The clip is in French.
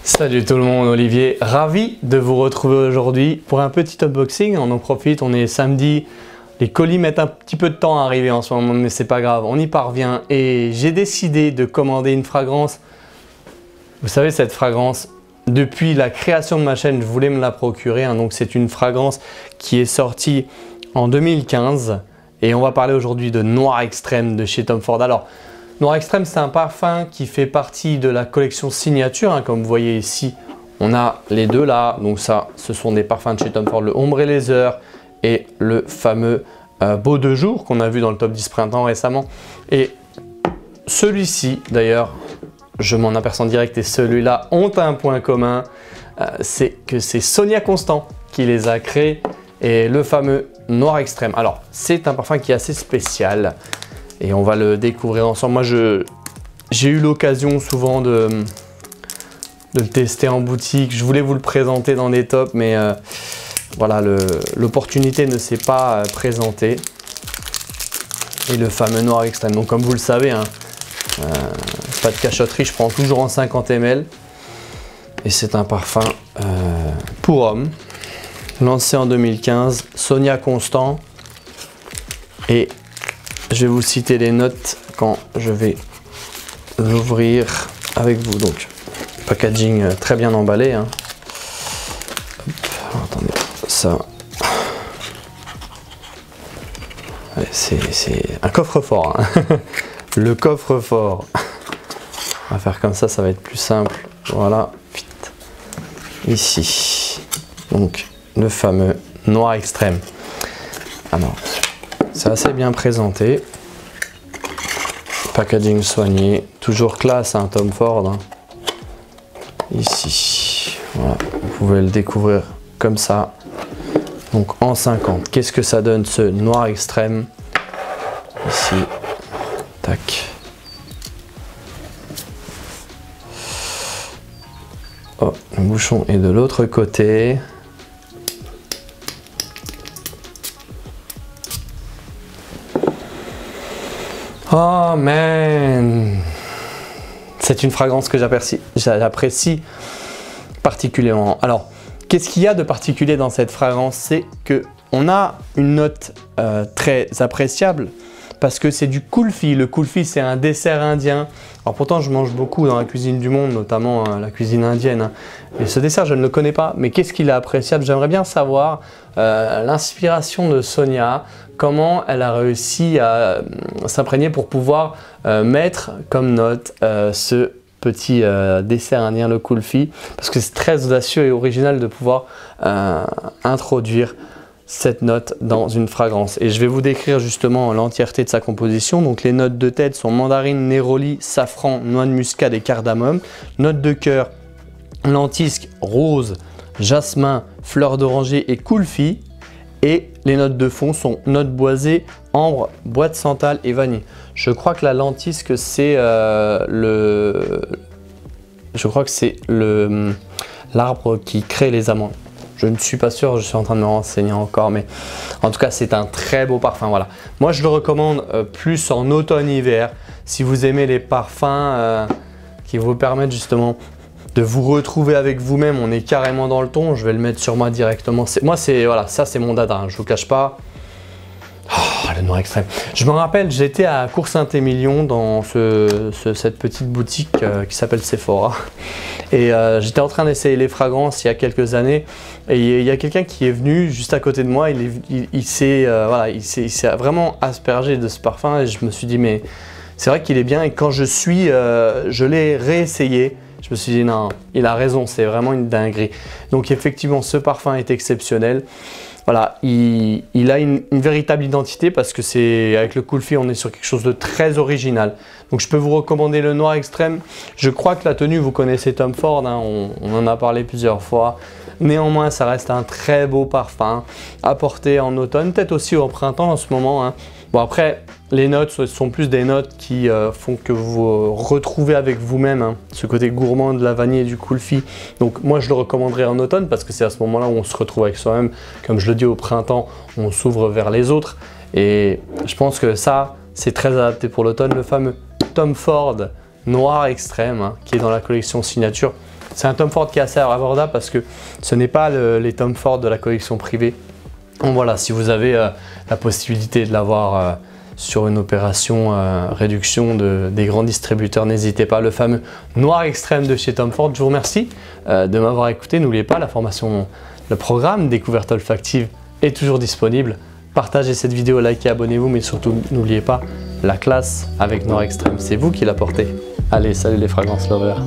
Salut tout le monde, Olivier, ravi de vous retrouver aujourd'hui pour un petit unboxing. On en profite, on est samedi, les colis mettent un petit peu de temps à arriver en ce moment, mais c'est pas grave, on y parvient. Et j'ai décidé de commander une fragrance. Vous savez, cette fragrance, depuis la création de ma chaîne, je voulais me la procurer. Donc c'est une fragrance qui est sortie en 2015 et on va parler aujourd'hui de Noir Extrême de chez Tom Ford. Alors, Noir Extrême, c'est un parfum qui fait partie de la collection signature. Comme vous voyez ici, on a les deux là. Donc ça, ce sont des parfums de chez Tom Ford, le Ombre et Leather et le fameux Beau de jour qu'on a vu dans le top 10 printemps récemment. Et celui-ci, d'ailleurs, je m'en aperçois en direct et celui-là ont un point commun. C'est que c'est Sonia Constant qui les a créés et le fameux Noir Extrême. Alors, c'est un parfum qui est assez spécial. Et on va le découvrir ensemble. Moi, j'ai eu l'occasion souvent de le tester en boutique. Je voulais vous le présenter dans des tops, mais voilà, l'opportunité ne s'est pas présentée. Et le fameux Noir Extrême. Donc, comme vous le savez, hein, pas de cachotterie, je prends toujours en 50 ml. Et c'est un parfum pour homme, lancé en 2015, Sonia Constant. Et je vais vous citer les notes quand je vais l'ouvrir avec vous. Donc, packaging très bien emballé. Hein. Hop, attendez, ça. Ouais, c'est un coffre-fort. Hein. Le coffre-fort. On va faire comme ça va être plus simple. Voilà, vite. Ici. Donc, le fameux Noir Extrême. Alors, c'est assez bien présenté. Packaging soigné. Toujours classe, hein, Tom Ford. Hein. Ici. Voilà. Vous pouvez le découvrir comme ça. Donc en 50. Qu'est-ce que ça donne ce Noir Extrême? Ici. Tac. Oh, le bouchon est de l'autre côté. Oh man! C'est une fragrance que j'apprécie particulièrement. Alors, qu'est-ce qu'il y a de particulier dans cette fragrance? C'est qu'on a une note très appréciable parce que c'est du kulfi. Le kulfi, c'est un dessert indien. Alors pourtant, je mange beaucoup dans la cuisine du monde, notamment la cuisine indienne. Hein. Et ce dessert, je ne le connais pas. Mais qu'est-ce qu'il est appréciable? J'aimerais bien savoir l'inspiration de Sonia, comment elle a réussi à s'imprégner pour pouvoir mettre comme note ce petit dessert indien, le kulfi. Parce que c'est très audacieux et original de pouvoir introduire cette note dans une fragrance. Et je vais vous décrire justement l'entièreté de sa composition. Donc les notes de tête sont mandarine, néroli, safran, noix de muscade et cardamome. Notes de cœur, lentisque, rose, jasmin, fleur d'oranger et kulfi. Et les notes de fond sont notes boisées, ambre, bois de santal et vanille. Je crois que la lentisque c'est l'arbre qui crée les amandes. Je ne suis pas sûr, je suis en train de me renseigner encore, mais en tout cas, c'est un très beau parfum. Voilà. Moi, je le recommande plus en automne-hiver. Si vous aimez les parfums qui vous permettent justement de vous retrouver avec vous-même, on est carrément dans le ton. Je vais le mettre sur moi directement. Moi, voilà, ça, c'est mon dada. Hein, je ne vous cache pas. Oh, le Noir Extrême. Je me rappelle, j'étais à Cours-Saint-Émilion dans cette petite boutique qui s'appelle Sephora. Et j'étais en train d'essayer les fragrances il y a quelques années. Et il y a quelqu'un qui est venu juste à côté de moi. Il s'est vraiment aspergé de ce parfum. Et je me suis dit, mais c'est vrai qu'il est bien. Et quand je l'ai réessayé, je me suis dit, non, il a raison, c'est vraiment une dinguerie. Donc effectivement, ce parfum est exceptionnel. Voilà, il a une véritable identité parce que avec le kulfi, on est sur quelque chose de très original. Donc je peux vous recommander le Noir Extrême. Je crois que la tenue, vous connaissez Tom Ford, hein, on en a parlé plusieurs fois. Néanmoins, ça reste un très beau parfum à porter en automne, peut-être aussi au printemps en ce moment. Hein. Bon après, les notes ce sont plus des notes qui font que vous retrouvez avec vous-même hein, ce côté gourmand de la vanille et du kulfi. Donc moi je le recommanderais en automne parce que c'est à ce moment-là où on se retrouve avec soi-même. Comme je le dis au printemps, on s'ouvre vers les autres. Et je pense que ça, c'est très adapté pour l'automne. Le fameux Tom Ford Noir Extrême hein, qui est dans la collection signature. C'est un Tom Ford qui est assez abordable parce que ce n'est pas les Tom Ford de la collection privée. Donc voilà, si vous avez la possibilité de l'avoir sur une opération réduction des grands distributeurs, n'hésitez pas. Le fameux Noir Extrême de chez Tom Ford. Je vous remercie de m'avoir écouté. N'oubliez pas, la formation, le programme Découverte olfactive est toujours disponible. Partagez cette vidéo, likez, abonnez-vous, mais surtout n'oubliez pas la classe avec Noir Extrême. C'est vous qui la portez. Allez, salut les fragrances lovers.